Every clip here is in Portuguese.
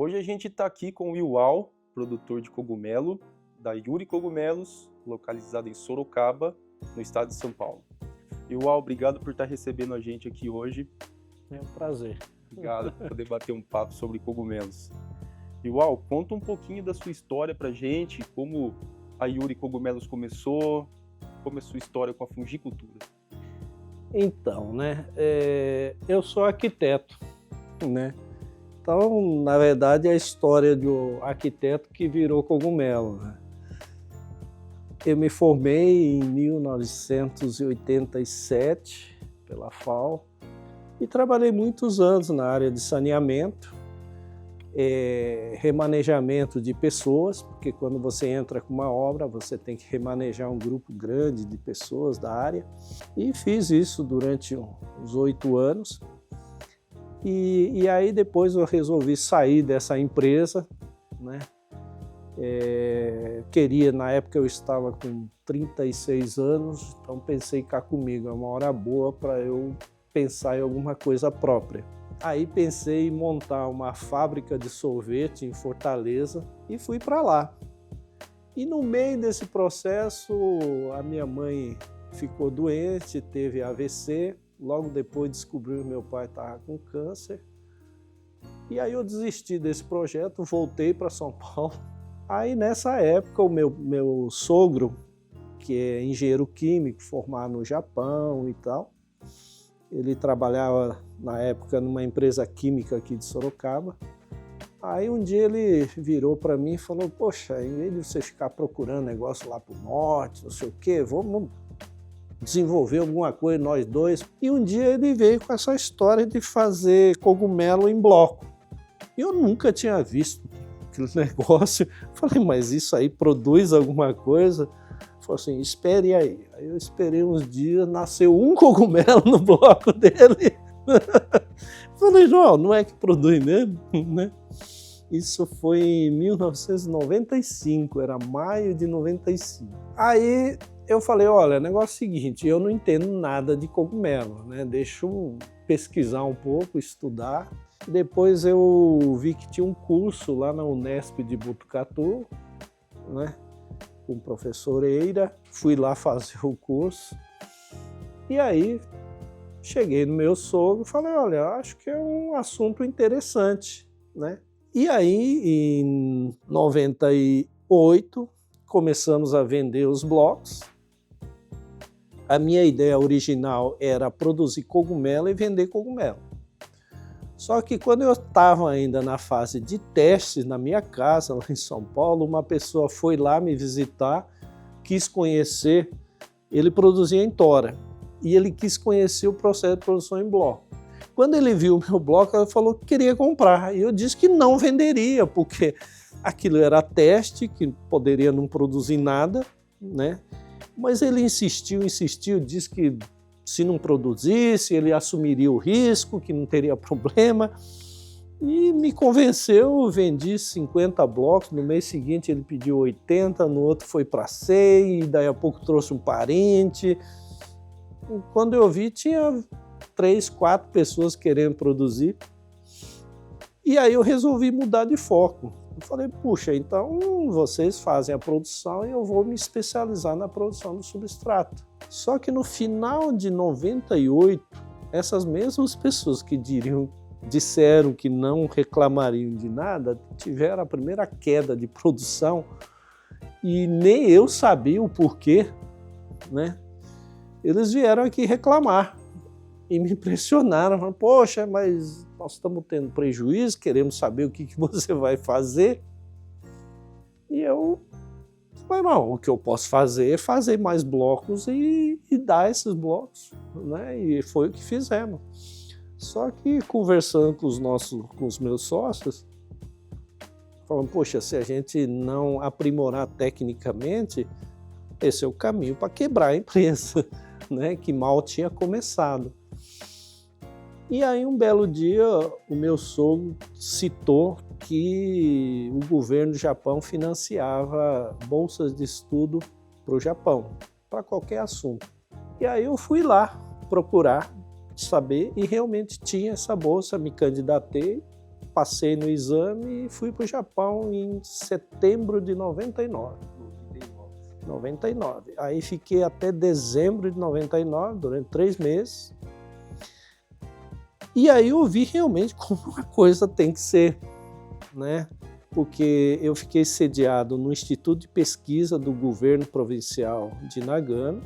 Hoje a gente está aqui com o Iual, produtor de cogumelo, da Yuri Cogumelos, localizado em Sorocaba, no estado de São Paulo. Iual, obrigado por estar recebendo a gente aqui hoje. É um prazer. Obrigado por poder bater um papo sobre cogumelos. Iual, conta um pouquinho da sua história pra gente, como a Yuri Cogumelos começou, como é a sua história com a fungicultura. Então, eu sou arquiteto, né? Então, na verdade, é a história do arquiteto que virou cogumelo, né? Eu me formei em 1987 pela FAO e trabalhei muitos anos na área de saneamento, remanejamento de pessoas, porque quando você entra com uma obra, você tem que remanejar um grupo grande de pessoas da área. E fiz isso durante uns 8 anos. E aí depois eu resolvi sair dessa empresa, né? Na época eu estava com 36 anos, então pensei cá comigo, é uma hora boa para eu pensar em alguma coisa própria. Aí pensei em montar uma fábrica de sorvete em Fortaleza e fui para lá. E no meio desse processo, a minha mãe ficou doente, teve AVC, logo depois descobriu que meu pai estava com câncer. E aí eu desisti desse projeto, voltei para São Paulo. Aí nessa época o meu sogro, que é engenheiro químico, formado no Japão e tal, ele trabalhava na época numa empresa química aqui de Sorocaba. Aí um dia ele virou para mim e falou: poxa, em vez de você ficar procurando negócio lá para o norte, não sei o quê, vamos desenvolver alguma coisa nós dois. E um dia ele veio com essa história de fazer cogumelo em bloco. Eu nunca tinha visto aquele negócio. Falei, mas isso aí produz alguma coisa? Falei assim, espere aí. Aí eu esperei uns dias, nasceu um cogumelo no bloco dele. Falei, João, não é que produz mesmo, né? Isso foi em 1995, era maio de 95. Aí eu falei, olha, o negócio é o seguinte, eu não entendo nada de cogumelo, né? Deixa eu pesquisar um pouco, estudar. Depois eu vi que tinha um curso lá na Unesp de Botucatu, né? Com o professor Eira, fui lá fazer o curso. E aí cheguei no meu sogro e falei, olha, acho que é um assunto interessante, né? E aí, em 98, começamos a vender os blocos. A minha ideia original era produzir cogumelo e vender cogumelo. Só que quando eu estava ainda na fase de testes na minha casa, lá em São Paulo, uma pessoa foi lá me visitar, quis conhecer, ele produzia em tora, e ele quis conhecer o processo de produção em bloco. Quando ele viu o meu bloco, ele falou que queria comprar, e eu disse que não venderia, porque aquilo era teste, que poderia não produzir nada, né? Mas ele insistiu, disse que se não produzisse, ele assumiria o risco, que não teria problema. E me convenceu, vendi 50 blocos, no mês seguinte ele pediu 80, no outro foi para 100, e daí a pouco trouxe um parente. E quando eu vi, tinha 3, 4 pessoas querendo produzir. E aí eu resolvi mudar de foco. Eu falei, puxa, então vocês fazem a produção e eu vou me especializar na produção do substrato. Só que no final de 98, essas mesmas pessoas que disseram que não reclamariam de nada, tiveram a primeira queda de produção e nem eu sabia o porquê, né? Eles vieram aqui reclamar e me pressionaram, falaram, poxa, mas nós estamos tendo prejuízo, queremos saber o que você vai fazer. E eu falei, não, o que eu posso fazer é fazer mais blocos e dar esses blocos, né? E foi o que fizemos. Só que conversando com os meus sócios, falando, poxa, se a gente não aprimorar tecnicamente, esse é o caminho para quebrar a empresa, né? Que mal tinha começado. E aí um belo dia o meu sogro citou que o governo do Japão financiava bolsas de estudo para o Japão, para qualquer assunto. E aí eu fui lá procurar saber e realmente tinha essa bolsa, me candidatei, passei no exame e fui para o Japão em setembro de 99. 99. Aí fiquei até dezembro de 99, durante 3 meses. E aí eu vi realmente como uma coisa tem que ser, né? Porque eu fiquei sediado no Instituto de Pesquisa do Governo Provincial de Nagano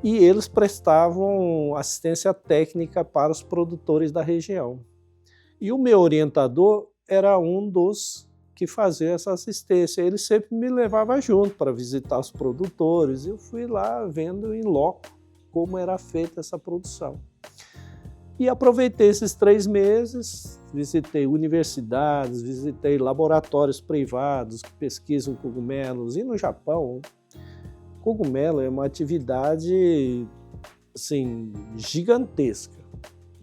e eles prestavam assistência técnica para os produtores da região. E o meu orientador era um dos que fazia essa assistência. Ele sempre me levava junto para visitar os produtores. Eu fui lá vendo em loco como era feita essa produção. E aproveitei esses 3 meses, visitei universidades, visitei laboratórios privados que pesquisam cogumelos. E no Japão, cogumelo é uma atividade assim, gigantesca.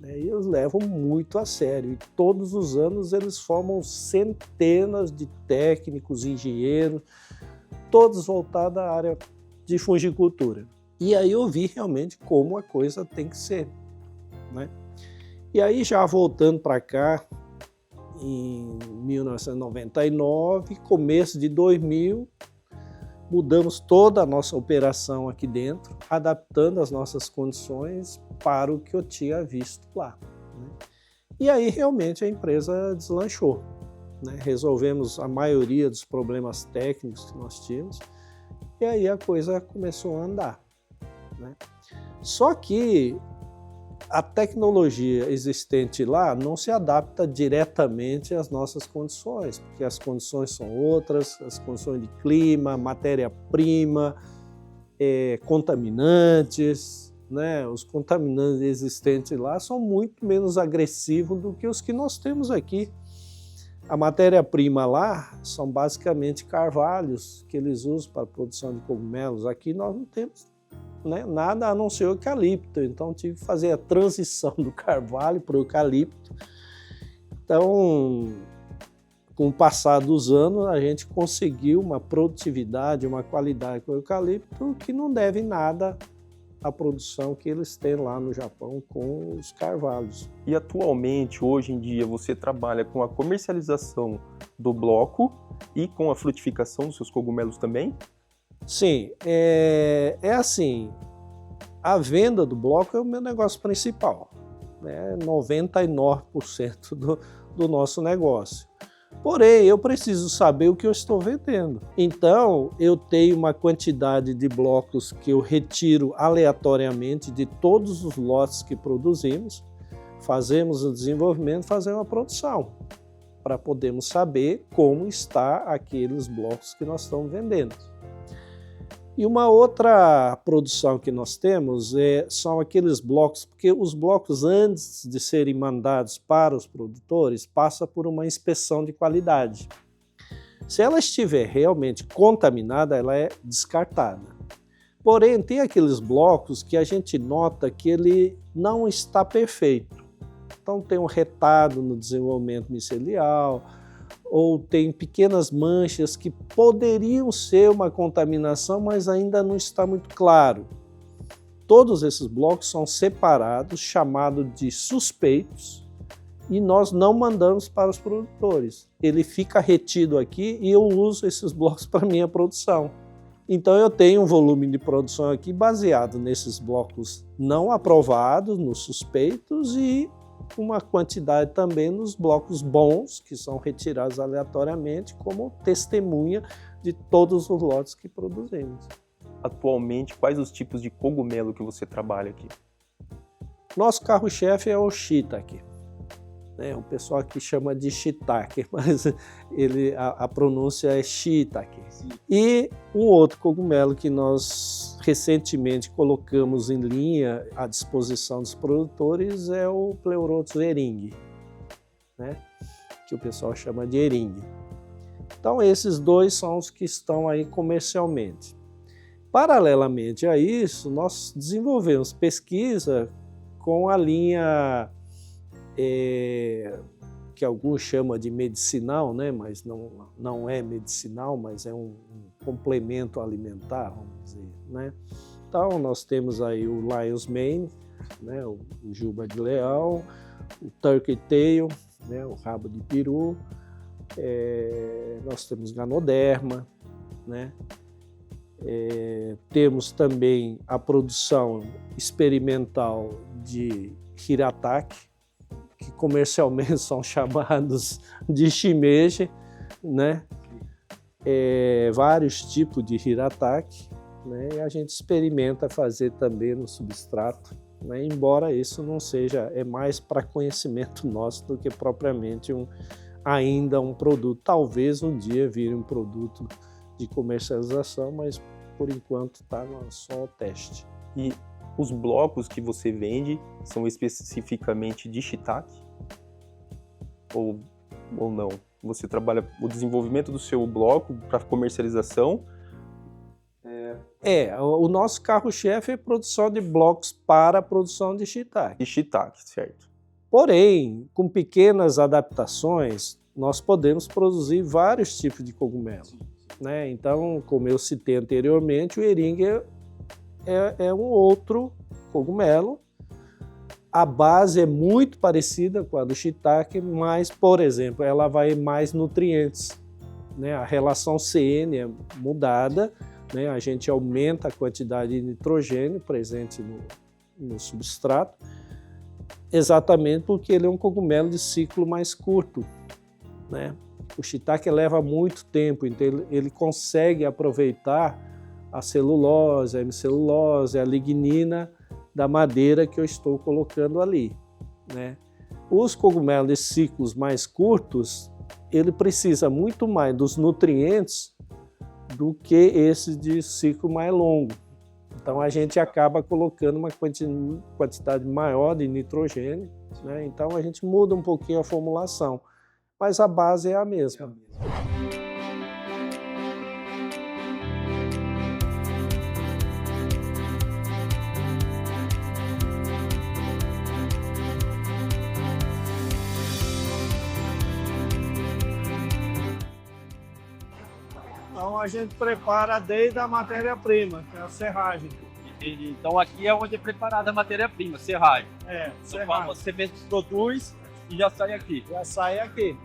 E eles levam muito a sério. E todos os anos eles formam centenas de técnicos, engenheiros, todos voltados à área de fungicultura. E aí eu vi realmente como a coisa tem que ser, né? E aí já voltando para cá, em 1999, começo de 2000, mudamos toda a nossa operação aqui dentro, adaptando as nossas condições para o que eu tinha visto lá, né? E aí realmente a empresa deslanchou, né? Resolvemos a maioria dos problemas técnicos que nós tínhamos e aí a coisa começou a andar, né? Só que a tecnologia existente lá não se adapta diretamente às nossas condições, porque as condições são outras, as condições de clima, matéria-prima, contaminantes, né? Os contaminantes existentes lá são muito menos agressivos do que os que nós temos aqui. A matéria-prima lá são basicamente carvalhos que eles usam para a produção de cogumelos. Aqui nós não temos, né, nada a não ser o eucalipto, então tive que fazer a transição do carvalho para o eucalipto. Então, com o passar dos anos, a gente conseguiu uma produtividade, uma qualidade com o eucalipto que não deve nada à produção que eles têm lá no Japão com os carvalhos. E atualmente, hoje em dia, você trabalha com a comercialização do bloco e com a frutificação dos seus cogumelos também? Sim, é assim, a venda do bloco é o meu negócio principal, né? 99% do nosso negócio. Porém, eu preciso saber o que eu estou vendendo. Então, eu tenho uma quantidade de blocos que eu retiro aleatoriamente de todos os lotes que produzimos, fazemos o desenvolvimento, fazemos a produção, para podermos saber como está aqueles blocos que nós estamos vendendo. E uma outra produção que nós temos são aqueles blocos, porque os blocos, antes de serem mandados para os produtores, passam por uma inspeção de qualidade. Se ela estiver realmente contaminada, ela é descartada. Porém, tem aqueles blocos que a gente nota que ele não está perfeito. Então tem um retardo no desenvolvimento micelial, ou tem pequenas manchas que poderiam ser uma contaminação, mas ainda não está muito claro. Todos esses blocos são separados, chamados de suspeitos, e nós não mandamos para os produtores. Ele fica retido aqui e eu uso esses blocos para minha produção. Então eu tenho um volume de produção aqui baseado nesses blocos não aprovados, nos suspeitos, e uma quantidade também nos blocos bons, que são retirados aleatoriamente, como testemunha de todos os lotes que produzimos. Atualmente, quais os tipos de cogumelo que você trabalha aqui? Nosso carro-chefe é o shiitake. O pessoal aqui chama de shiitake, mas a pronúncia é shiitake. E um outro cogumelo que nós recentemente colocamos em linha à disposição dos produtores é o Pleurotus eringue, né? Que o pessoal chama de eringue. Então esses dois são os que estão aí comercialmente. Paralelamente a isso, nós desenvolvemos pesquisa com a linha que alguns chamam de medicinal, né? Mas não é medicinal, mas é um complemento alimentar, vamos dizer, né? Então nós temos aí o Lion's Mane, né? O juba de leão, o Turkey Tail, né, o rabo de peru, nós temos ganoderma, né? Temos também a produção experimental de hirataki, que comercialmente são chamados de shimeji, né? Vários tipos de hirataki, né? E a gente experimenta fazer também no substrato, né? Embora isso não seja, é mais para conhecimento nosso do que propriamente ainda um produto. Talvez um dia vire um produto de comercialização, mas por enquanto está só o teste. E os blocos que você vende são especificamente de shiitake? Ou não? Você trabalha o desenvolvimento do seu bloco para comercialização? O nosso carro-chefe é a produção de blocos para a produção de shiitake. De shiitake, certo. Porém, com pequenas adaptações, nós podemos produzir vários tipos de cogumelo, né? Então, como eu citei anteriormente, o eringa é um outro cogumelo. A base é muito parecida com a do shiitake, mas, por exemplo, ela vai mais nutrientes, né? A relação CN é mudada, né? A gente aumenta a quantidade de nitrogênio presente no substrato, exatamente porque ele é um cogumelo de ciclo mais curto, né? O shiitake leva muito tempo, então ele consegue aproveitar a celulose, a hemicelulose, a lignina da madeira que eu estou colocando ali, né? Os cogumelos de ciclos mais curtos, ele precisa muito mais dos nutrientes do que esses de ciclo mais longo. Então a gente acaba colocando uma quantidade maior de nitrogênio, né? Então a gente muda um pouquinho a formulação, mas a base é a mesma. Então a gente prepara desde a matéria-prima, que é a serragem. Entendi. Então aqui é onde é preparada a matéria-prima, serragem. Serragem. Então, você mesmo produz e já sai aqui. Já sai aqui,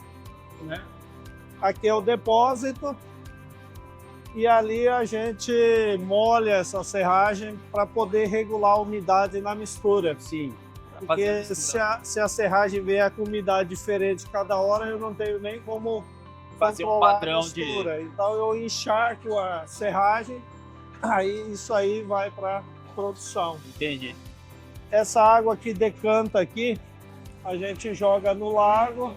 né? Aqui é o depósito e ali a gente molha essa serragem para poder regular a umidade na mistura. Sim. Porque se a serragem vier com umidade diferente cada hora, eu não tenho nem como fazer um controlar padrão a mistura. Então eu encharco a serragem, aí isso aí vai para produção. Entendi. Essa água que decanta aqui, a gente joga no lago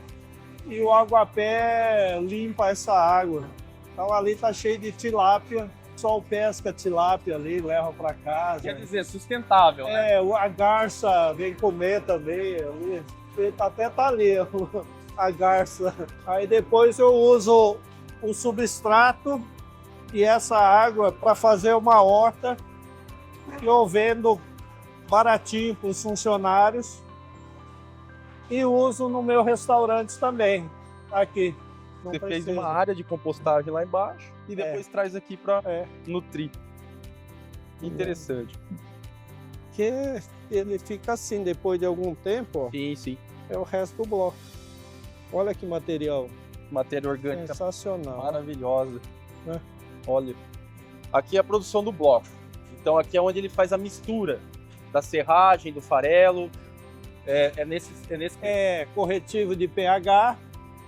e o aguapé limpa essa água. Então ali tá cheio de tilápia, só pesca tilápia ali, leva para casa. Quer dizer, sustentável, né? A garça vem comer também ali. Até tá ali a garça. Aí depois eu uso o substrato e essa água para fazer uma horta que eu vendo baratinho para os funcionários e uso no meu restaurante também, aqui. Você fez uma área de compostagem lá embaixo e depois traz aqui para nutrir. Interessante. Que ele fica assim, depois de algum tempo, ó, Sim. é o resto do bloco. Olha que material. Matéria orgânica Sensacional. maravilhosa. Olha, aqui é a produção do bloco. Então aqui é onde ele faz a mistura da serragem, do farelo. Corretivo de pH,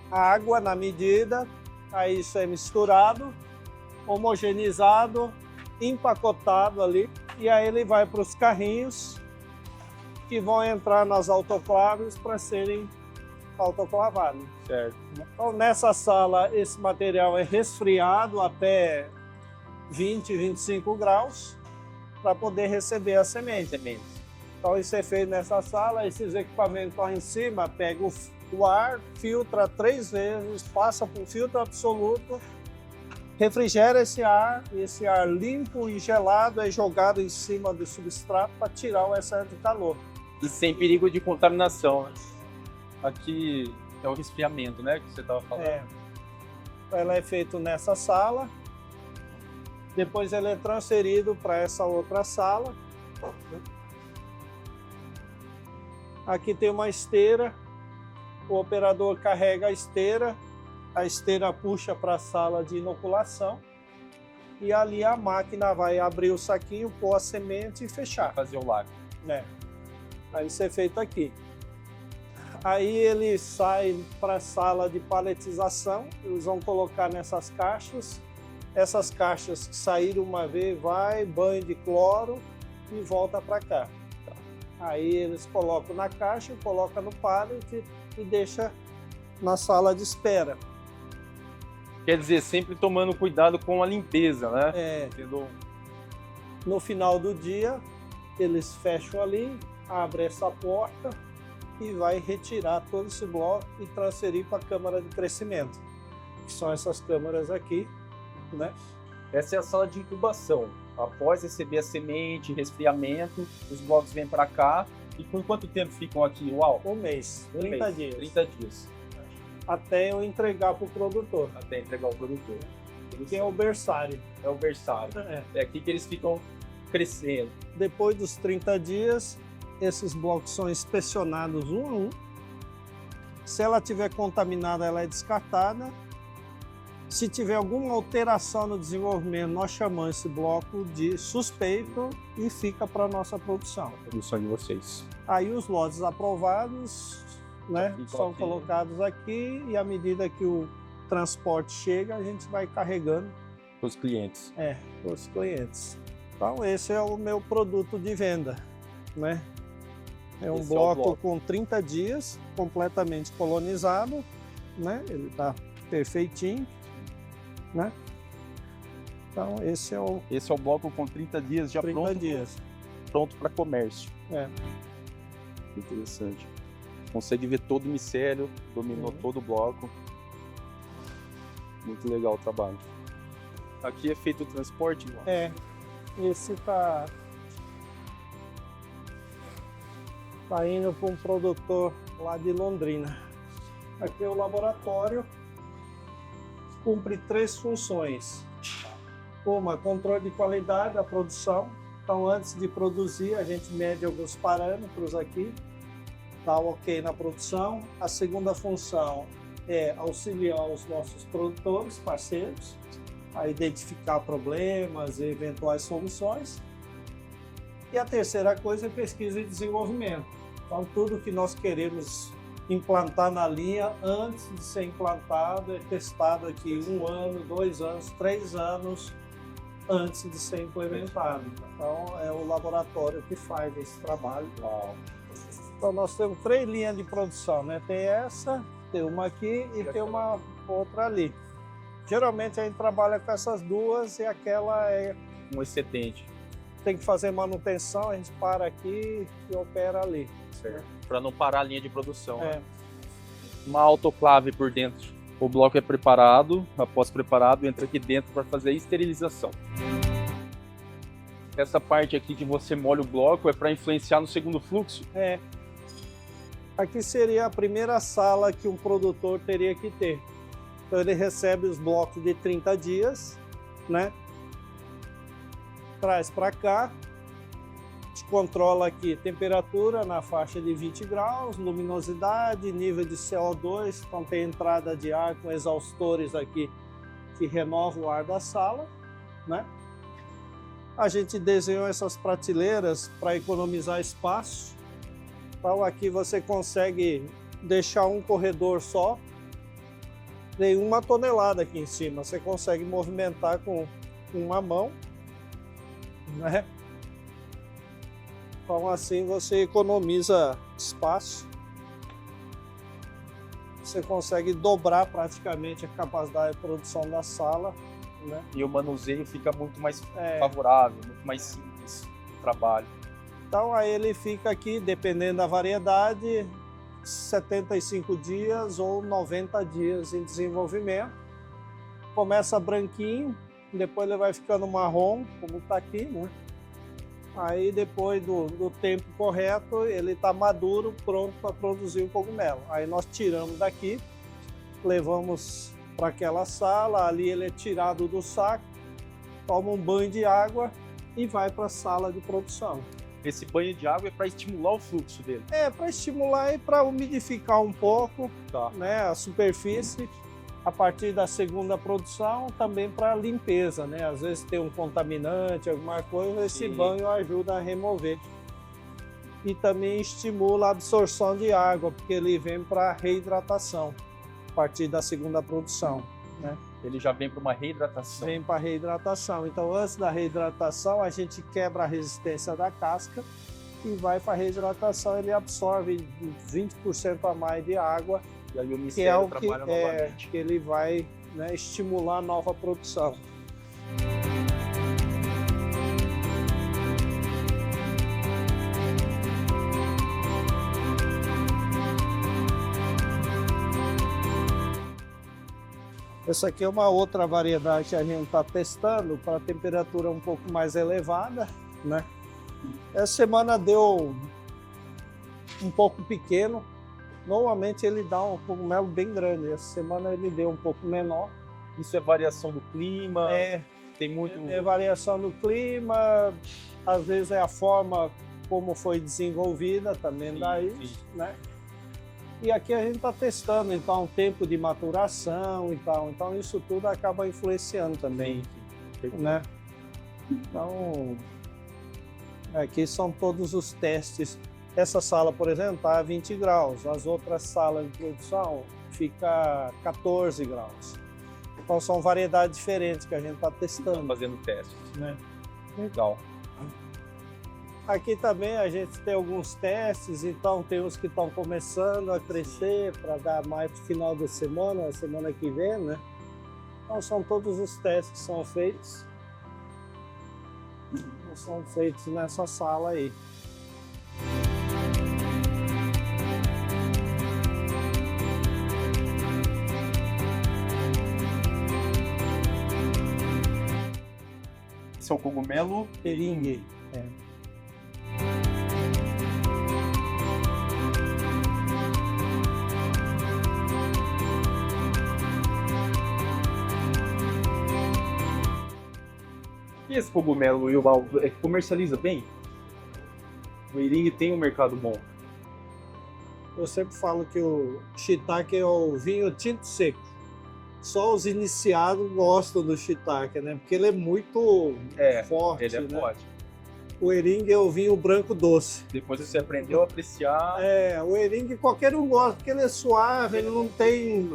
água na medida, aí isso é misturado, homogeneizado, empacotado ali, e aí ele vai para os carrinhos que vão entrar nas autoclaves para serem autoclavados. Certo. Então nessa sala esse material é resfriado até 20, 25 graus para poder receber as sementes. Então isso é feito nessa sala, esses equipamentos estão em cima, pega o ar, filtra 3 vezes, passa por filtro absoluto, refrigera esse ar limpo e gelado é jogado em cima do substrato para tirar o excesso de calor. E sem perigo de contaminação, né? Aqui é o resfriamento, né, que você estava falando. Ela é feita nessa sala, depois ele é transferido para essa outra sala. Aqui tem uma esteira o operador carrega a esteira puxa para a sala de inoculação e ali a máquina vai abrir o saquinho, pôr a semente e fechar. Fazer o lacre. Né? Aí isso é feito aqui. Aí ele sai para a sala de paletização, eles vão colocar nessas caixas. Essas caixas que saíram uma vez, vai, banho de cloro e volta para cá. Aí eles colocam na caixa, colocam no pallet e deixa na sala de espera. Quer dizer, sempre tomando cuidado com a limpeza, né? É, Tendo... no final do dia, eles fecham ali, abrem essa porta e vai retirar todo esse bloco e transferir para a câmara de crescimento, que são essas câmaras aqui, né? Essa é a sala de incubação. Após receber a semente, resfriamento, os blocos vêm para cá. E por quanto tempo ficam aqui, Uau? Um mês, 30 mês, dias. 30 dias. Até eu entregar para o produtor, Até entregar ao produtor. que é o berçário. É o berçário. É. É aqui que eles ficam crescendo. Depois dos 30 dias, esses blocos são inspecionados um a um. Se ela estiver contaminada, ela é descartada. Se tiver alguma alteração no desenvolvimento, nós chamamos esse bloco de suspeito e fica para a nossa produção. Produção de vocês. Aí os lotes aprovados, né, Ficam são aqui. colocados aqui e à medida que o transporte chega, a gente vai carregando Para os clientes. para os clientes. Então esse é o meu produto de venda, né? É um Esse é o bloco bloco. com 30 dias, completamente colonizado, né? Ele está perfeitinho, né? Então esse é o Esse é o bloco com 30 dias já 30 pronto, dias. pronto para comércio. É. Interessante. Consegue ver todo o micélio, dominou todo o bloco. Muito legal o trabalho. Aqui é feito o transporte, Uau? É, esse tá indo para um produtor lá de Londrina. Aqui é o laboratório, cumpre 3 funções. Uma, controle de qualidade da produção. Então, antes de produzir, a gente mede alguns parâmetros aqui, dá ok na produção. A segunda função é auxiliar os nossos produtores, parceiros, a identificar problemas e eventuais soluções. E a terceira coisa é pesquisa e desenvolvimento. Então, tudo que nós queremos implantar na linha, antes de ser implantado, é testado aqui 1 ano, 2 anos, 3 anos antes de ser implementado. Então, é o laboratório que faz esse trabalho. Então, nós temos 3 linhas de produção, né? Tem essa, tem uma aqui e tem uma outra ali. Geralmente a gente trabalha com essas duas e aquela Um excedente, tem que fazer manutenção, a gente para aqui e opera ali. certo? Para não parar a linha de produção. É, Uma autoclave por dentro. O bloco é preparado, após preparado, entra aqui dentro para fazer a esterilização. Essa parte aqui que você molha o bloco é para influenciar no segundo fluxo. é. Aqui seria a primeira sala que um produtor teria que ter. Então ele recebe os blocos de 30 dias, né? Traz para cá, a gente controla aqui temperatura na faixa de 20 graus, luminosidade, nível de CO2, então tem entrada de ar com exaustores aqui que renovam o ar da sala, né? A gente desenhou essas prateleiras para economizar espaço. Então aqui você consegue deixar um corredor só, tem 1 tonelada aqui em cima, você consegue movimentar com uma mão, né? Então assim você economiza espaço, você consegue dobrar praticamente a capacidade de produção da sala, né? E o manuseio fica muito mais É. favorável, muito mais simples o trabalho. Então aí ele fica aqui, dependendo da variedade, 75 dias ou 90 dias em desenvolvimento. Começa branquinho, depois ele vai ficando marrom, como está aqui, né? Aí depois do tempo correto, ele está maduro, pronto para produzir o cogumelo. Aí nós tiramos daqui, levamos para aquela sala, ali ele é tirado do saco, toma um banho de água e vai para a sala de produção. Esse banho de água é para estimular o fluxo dele. É, para estimular e para umidificar um pouco, Tá. né, a superfície. A partir da segunda produção, também para limpeza, né? Às vezes tem um contaminante, alguma coisa, esse Sim. banho ajuda a remover. E também estimula a absorção de água, porque ele vem para reidratação, a partir da segunda produção, né? Ele já vem para uma reidratação. Vem para reidratação. Então, antes da reidratação, a gente quebra a resistência da casca e vai para a reidratação, ele absorve 20% a mais de água, E aí o que é micélio o que, trabalha novamente. que ele vai, né, estimular a nova produção. Essa aqui é uma outra variedade que a gente está testando para temperatura um pouco mais elevada, né? Essa semana deu um pouco pequeno. Normalmente ele dá um cogumelo bem grande. Essa semana ele deu um pouco menor. Isso é variação do clima? É Tem muito... variação do clima, às vezes é a forma como foi desenvolvida também Sim, dá sim. isso, né? E aqui a gente está testando, então, o tempo de maturação e tal. Então, isso tudo acaba influenciando também, né? Então, aqui são todos os testes. Essa sala, por exemplo, está a 20 graus. As outras salas de produção fica 14 graus. Então, são variedades diferentes que a gente está testando, fazendo testes. né? Legal. Aqui também a gente tem alguns testes, então tem uns que estão começando a crescer para dar mais no final da semana, semana que vem, né? Então são todos os testes que são feitos. São feitos nessa sala aí. Esse é o cogumelo Eringue. É. E esse cogumelo, Wilmal, comercializa bem? O eringue tem um mercado bom. Eu sempre falo que o shiitake é o vinho tinto seco. Só os iniciados gostam do shiitake, né? Porque ele é muito forte, Ele é né? forte. O eringue é o vinho branco doce. Depois você aprendeu a apreciar. É, o eringue qualquer um gosta, porque ele é suave, ele não tem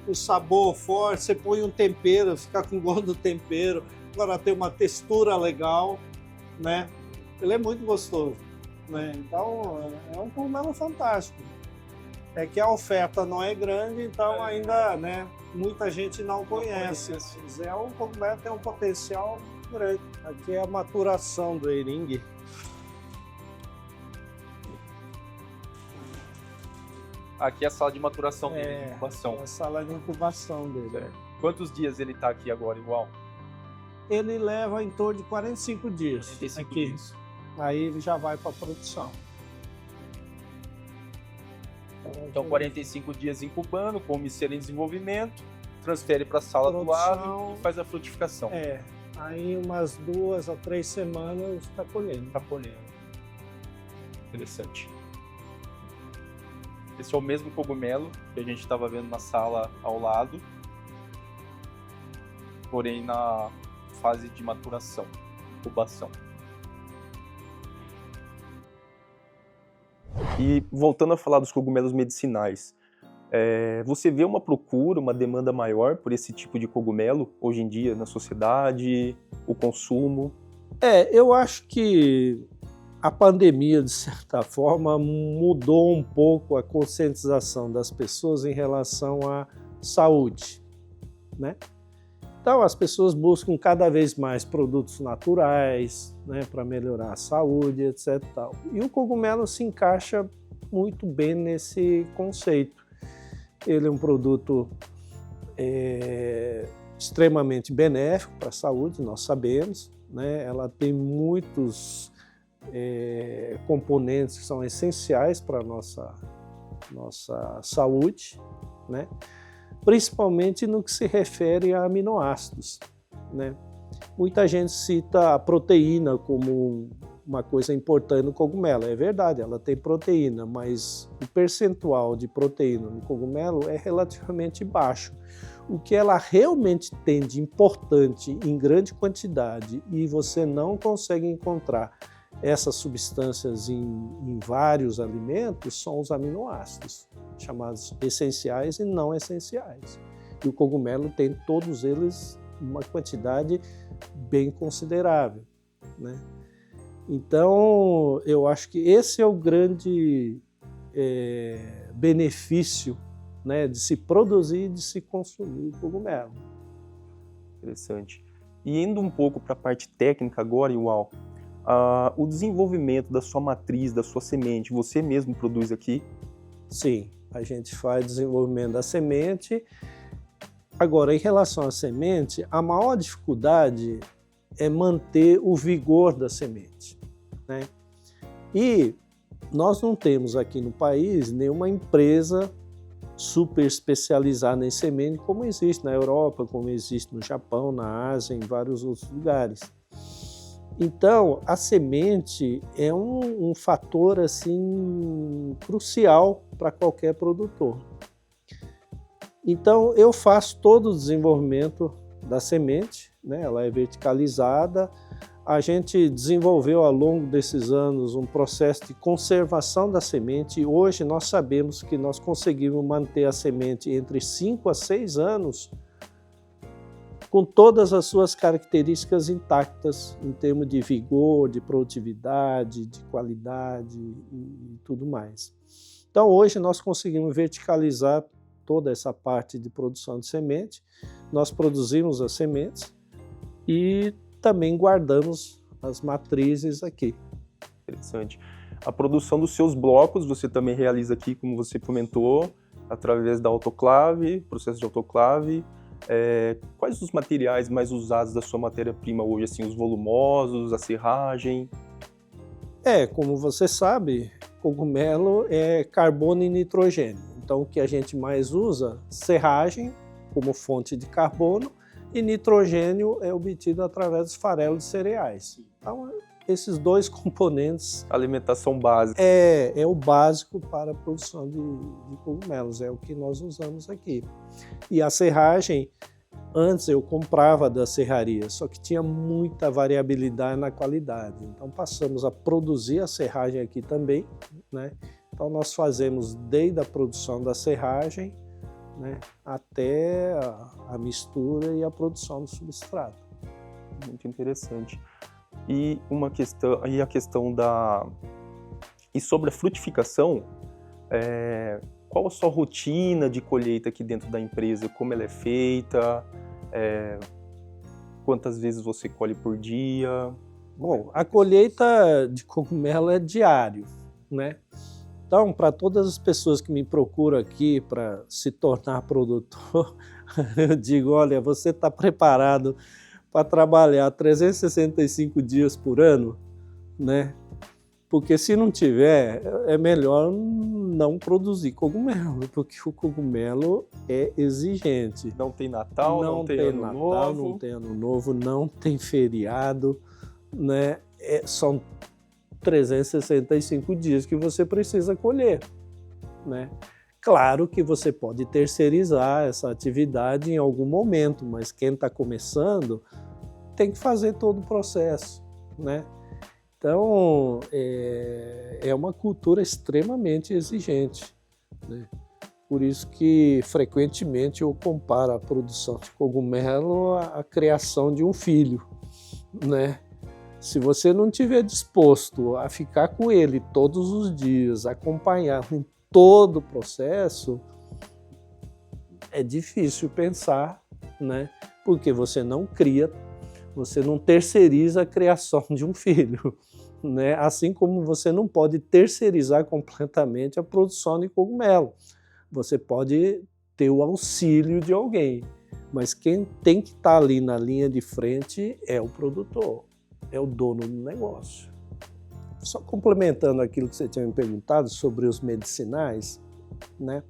o sabor forte, você põe um tempero, fica com gosto do tempero, agora tem uma textura legal, né? Ele é muito gostoso, né? Então, é um cogumelo fantástico. É que a oferta não é grande, então ainda, né, muita gente não conhece. Mas é um cogumelo que tem um potencial grande. Aqui é a maturação do eringue. Aqui é a sala de maturação dele, de É incubação. a sala de incubação dele. Certo. Quantos dias ele está aqui agora, igual? Ele leva em torno de 45 dias 45 aqui. dias. Aí ele já vai para a produção. Então, 45 dias incubando, com o micélio em desenvolvimento, transfere para a sala do Produção. lado e faz a frutificação. É, aí umas 2 a 3 semanas está colhendo. Tá colhendo. Interessante. Esse é o mesmo cogumelo que a gente estava vendo na sala ao lado, porém na fase de maturação, incubação. E voltando a falar dos cogumelos medicinais, você vê uma procura, uma demanda maior por esse tipo de cogumelo hoje em dia na sociedade, o consumo? Eu acho que a pandemia, de certa forma, mudou um pouco a conscientização das pessoas em relação à saúde, né? Então, as pessoas buscam cada vez mais produtos naturais, né, para melhorar a saúde, etc. Tal. E o cogumelo se encaixa muito bem nesse conceito. Ele é um produto extremamente benéfico para a saúde, nós sabemos, né? Ela tem muitos componentes que são essenciais para a nossa saúde, né? Principalmente no que se refere a aminoácidos, né? Muita gente cita a proteína como uma coisa importante no cogumelo. É verdade, ela tem proteína, mas o percentual de proteína no cogumelo é relativamente baixo. O que ela realmente tem de importante em grande quantidade e você não consegue encontrar essas substâncias em vários alimentos são os aminoácidos, chamados essenciais e não essenciais. E o cogumelo tem todos eles uma quantidade bem considerável, né? Então, eu acho que esse é o grande benefício, né, de se produzir e de se consumir o cogumelo. Interessante. E indo um pouco para a parte técnica agora, Yuval, o desenvolvimento da sua matriz, da sua semente, você mesmo produz aqui? Sim, a gente faz desenvolvimento da semente. Agora, em relação à semente, a maior dificuldade é manter o vigor da semente, né? E nós não temos aqui no país nenhuma empresa super especializada em semente como existe na Europa, como existe no Japão, na Ásia, em vários outros lugares. Então, a semente é um fator assim crucial para qualquer produtor. Então, eu faço todo o desenvolvimento da semente, né? Ela é verticalizada. A gente desenvolveu ao longo desses anos um processo de conservação da semente e hoje nós sabemos que nós conseguimos manter a semente entre 5 a 6 anos com todas as suas características intactas em termos de vigor, de produtividade, de qualidade e tudo mais. Então hoje nós conseguimos verticalizar toda essa parte de produção de semente, nós produzimos as sementes e também guardamos as matrizes aqui. Interessante. A produção dos seus blocos você também realiza aqui, como você comentou, através da autoclave, processo de autoclave. Quais os materiais mais usados da sua matéria-prima hoje, assim, os volumosos, a serragem? Como você sabe, cogumelo é carbono e nitrogênio. Então o que a gente mais usa, serragem como fonte de carbono, e nitrogênio é obtido através dos farelos de cereais. Então, esses dois componentes... Alimentação básica. É o básico para a produção de cogumelos, é o que nós usamos aqui. E a serragem, antes eu comprava da serraria, só que tinha muita variabilidade na qualidade. Então, passamos a produzir a serragem aqui também, né? Então, nós fazemos desde a produção da serragem, né, até a mistura e a produção do substrato. Muito interessante. E a questão da... E sobre a frutificação, qual a sua rotina de colheita aqui dentro da empresa? Como ela é feita? Quantas vezes você colhe por dia? Bom, a colheita de cogumelo é diário, né? Então, para todas as pessoas que me procuram aqui para se tornar produtor, eu digo, olha, você está preparado para trabalhar 365 dias por ano, né? Porque se não tiver, é melhor não produzir cogumelo, porque o cogumelo é exigente. Não tem Natal, não tem Ano Novo. Não tem Ano Novo, não tem feriado, né? São 365 dias que você precisa colher, né? Claro que você pode terceirizar essa atividade em algum momento, mas quem está começando tem que fazer todo o processo, né? Então, é uma cultura extremamente exigente, né? Por isso que, frequentemente, eu comparo a produção de cogumelo à criação de um filho, né? Se você não estiver disposto a ficar com ele todos os dias, acompanhar em todo o processo, é difícil pensar, né? Porque você não cria, você não terceiriza a criação de um filho, né? Assim como você não pode terceirizar completamente a produção de cogumelo. Você pode ter o auxílio de alguém, mas quem tem que estar ali na linha de frente é o produtor. É o dono do negócio. Só complementando aquilo que você tinha me perguntado sobre os medicinais, né?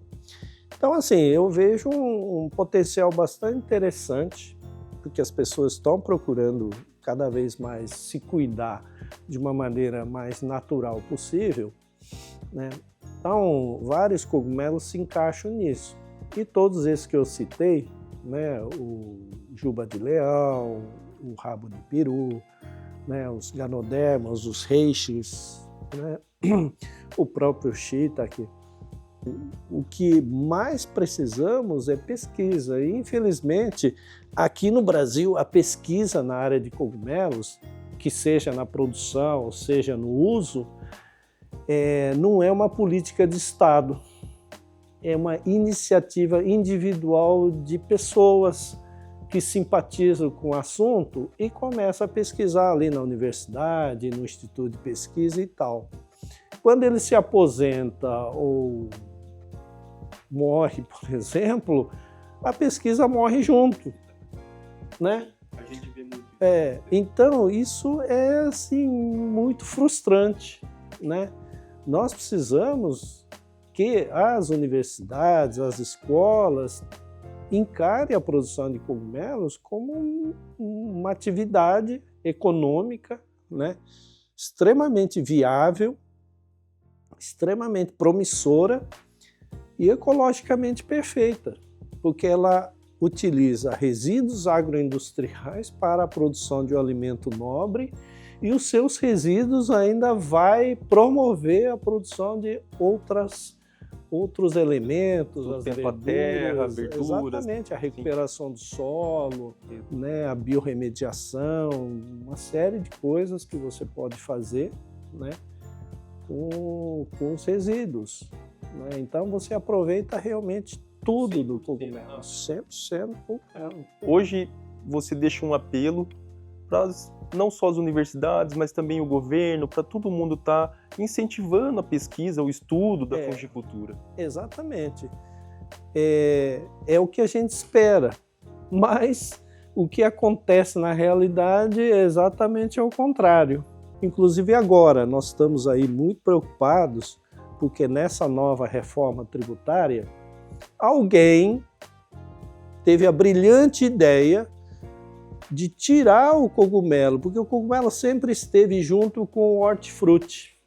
Então, assim, eu vejo um potencial bastante interessante, porque as pessoas estão procurando cada vez mais se cuidar de uma maneira mais natural possível, né? Então, vários cogumelos se encaixam nisso. E todos esses que eu citei, né, o juba de leão, o rabo de peru, né, os ganodermas, os reishi, né, o próprio shiitake. O que mais precisamos é pesquisa. E, infelizmente, aqui no Brasil, a pesquisa na área de cogumelos, que seja na produção, seja no uso, não é uma política de Estado. É uma iniciativa individual de pessoas que simpatizam com o assunto e começam a pesquisar ali na universidade, no instituto de pesquisa e tal. Quando ele se aposenta ou morre, por exemplo, a pesquisa morre junto, né? A gente vê muito. Então, isso é assim, muito frustrante, né? Nós precisamos que as universidades, as escolas encarem a produção de cogumelos como uma atividade econômica, né? Extremamente viável, extremamente promissora e ecologicamente perfeita, porque ela utiliza resíduos agroindustriais para a produção de um alimento nobre e os seus resíduos ainda vai promover a produção de outros elementos, as verduras, exatamente, a recuperação do solo, né, a biorremediação, uma série de coisas que você pode fazer, né, com os resíduos, né? Então você aproveita realmente tudo do cogumelo, 100% cogumelo. Hoje você deixa um apelo para não só as universidades, mas também o governo, para todo mundo estar incentivando a pesquisa, o estudo da fungicultura. Exatamente. É o que a gente espera, mas o que acontece na realidade é exatamente ao contrário. Inclusive agora, nós estamos aí muito preocupados, porque nessa nova reforma tributária, alguém teve a brilhante ideia de tirar o cogumelo, porque o cogumelo sempre esteve junto com o hortifruti.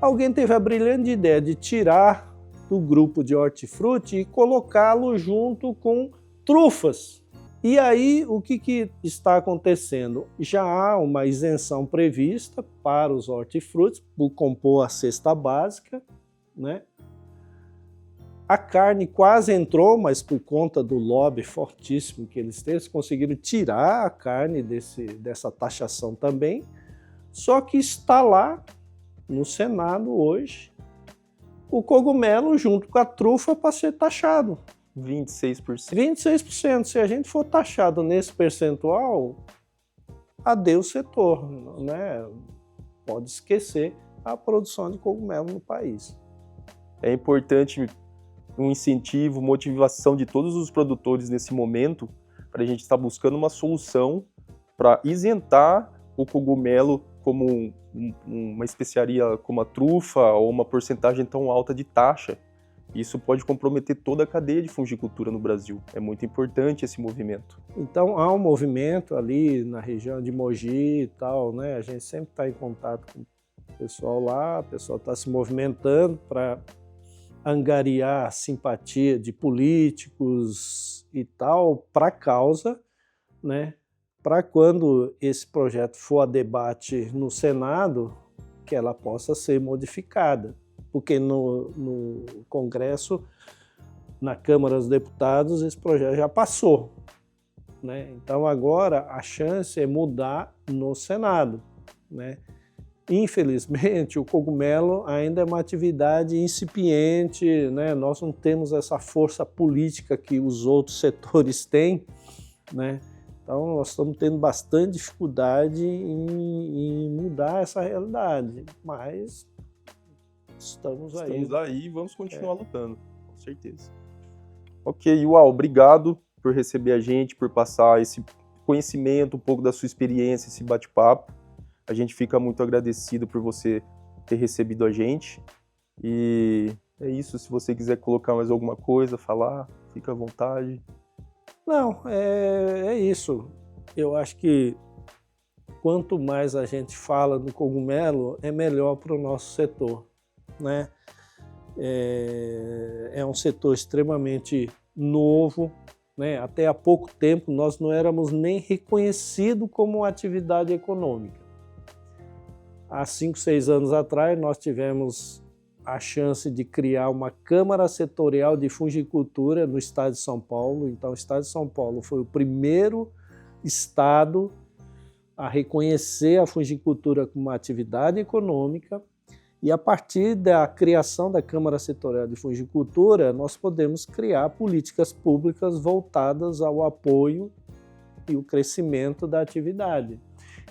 Alguém teve a brilhante ideia de tirar do grupo de hortifruti e colocá-lo junto com trufas. E aí, o que está acontecendo? Já há uma isenção prevista para os hortifrutis, por compor a cesta básica, né? A carne quase entrou, mas por conta do lobby fortíssimo que eles têm, eles conseguiram tirar a carne dessa taxação também. Só que está lá, no Senado hoje, o cogumelo junto com a trufa para ser taxado. 26%. 26%. Se a gente for taxado nesse percentual, adeus setor, né? Pode esquecer a produção de cogumelo no país. É importante um incentivo, motivação de todos os produtores nesse momento para a gente estar buscando uma solução para isentar o cogumelo como uma especiaria como a trufa ou uma porcentagem tão alta de taxa. Isso pode comprometer toda a cadeia de fungicultura no Brasil. É muito importante esse movimento. Então há um movimento ali na região de Mogi e tal, né? A gente sempre está em contato com o pessoal lá, o pessoal está se movimentando para angariar a simpatia de políticos e tal para a causa, né? Para quando esse projeto for a debate no Senado, que ela possa ser modificada. Porque no Congresso, na Câmara dos Deputados, esse projeto já passou, né? Então agora a chance é mudar no Senado, né? Infelizmente, o cogumelo ainda é uma atividade incipiente, né? Nós não temos essa força política que os outros setores têm, né? Então nós estamos tendo bastante dificuldade em mudar essa realidade, mas estamos aí E vamos continuar lutando, com certeza. Ok, Uau, obrigado por receber a gente, por passar esse conhecimento, um pouco da sua experiência, esse bate-papo. A gente fica muito agradecido por você ter recebido a gente. E é isso, se você quiser colocar mais alguma coisa, falar, fica à vontade. Não, é isso. Eu acho que quanto mais a gente fala do cogumelo, é melhor para o nosso setor, né? É um setor extremamente novo, né? Até há pouco tempo nós não éramos nem reconhecidos como atividade econômica. Há 5, 6 anos atrás nós tivemos a chance de criar uma Câmara Setorial de Fungicultura no estado de São Paulo. Então o estado de São Paulo foi o primeiro estado a reconhecer a fungicultura como uma atividade econômica. E a partir da criação da Câmara Setorial de Fungicultura, nós podemos criar políticas públicas voltadas ao apoio e o crescimento da atividade,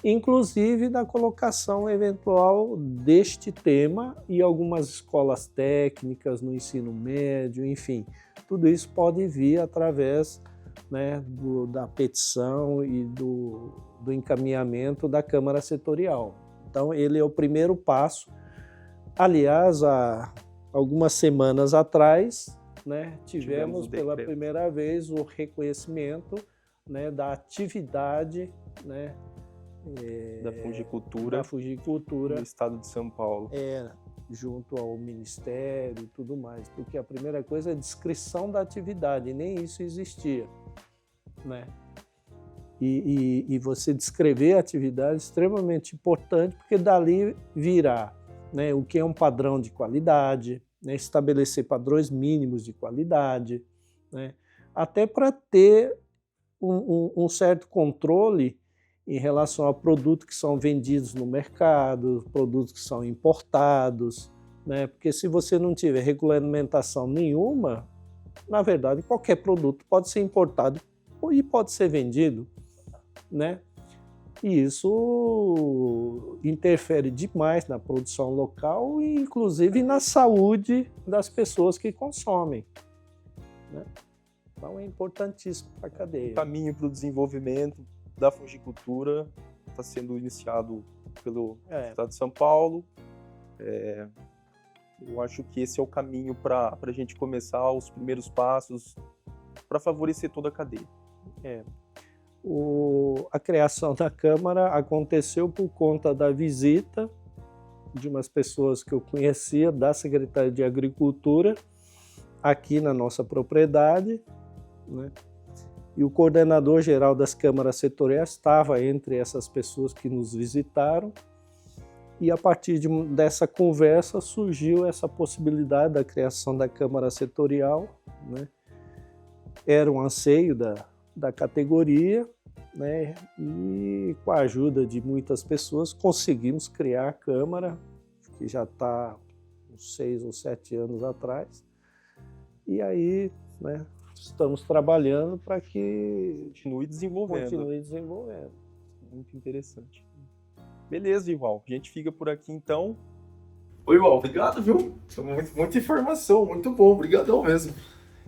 inclusive da colocação eventual deste tema em algumas escolas técnicas, no ensino médio, enfim. Tudo isso pode vir através, né, da petição e do encaminhamento da Câmara Setorial. Então, ele é o primeiro passo. Aliás, há algumas semanas atrás, né, tivemos pela primeira vez o reconhecimento, né, da atividade, né, da fungicultura no estado de São Paulo. Junto ao Ministério e tudo mais, porque a primeira coisa é a descrição da atividade, e nem isso existia, né? E você descrever a atividade é extremamente importante, porque dali virá, né, o que é um padrão de qualidade, né, estabelecer padrões mínimos de qualidade, né, até para ter um certo controle em relação a produtos que são vendidos no mercado, produtos que são importados, né, porque se você não tiver regulamentação nenhuma, na verdade qualquer produto pode ser importado e pode ser vendido, né? E isso interfere demais na produção local e, inclusive, na saúde das pessoas que consomem, né? Então, é importantíssimo para a cadeia. O caminho para o desenvolvimento da fungicultura está sendo iniciado pelo Estado de São Paulo. Eu acho que esse é o caminho para a gente começar os primeiros passos para favorecer toda a cadeia. A criação da Câmara aconteceu por conta da visita de umas pessoas que eu conhecia da Secretaria de Agricultura aqui na nossa propriedade, né? E o coordenador geral das câmaras setoriais estava entre essas pessoas que nos visitaram, e a partir dessa conversa surgiu essa possibilidade da criação da Câmara Setorial, né? Era um anseio da categoria, né? E com a ajuda de muitas pessoas conseguimos criar a Câmara, que já está uns 6 ou 7 anos atrás, e aí, né, estamos trabalhando para que continue desenvolvendo. Muito interessante. Beleza, Ival. A gente fica por aqui então. Oi, Ival. Obrigado, viu? Muita informação, muito bom. Obrigadão mesmo.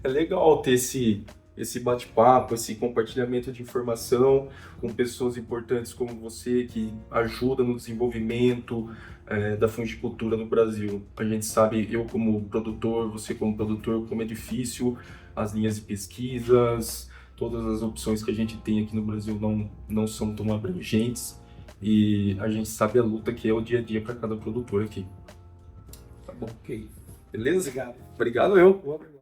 É legal ter esse bate-papo, esse compartilhamento de informação com pessoas importantes como você, que ajudam no desenvolvimento da fungicultura no Brasil. A gente sabe, eu como produtor, você como produtor, como é difícil as linhas de pesquisas, todas as opções que a gente tem aqui no Brasil não são tão abrangentes, e a gente sabe a luta que é o dia a dia para cada produtor aqui. Tá bom, ok. Beleza? Obrigado. Obrigado eu.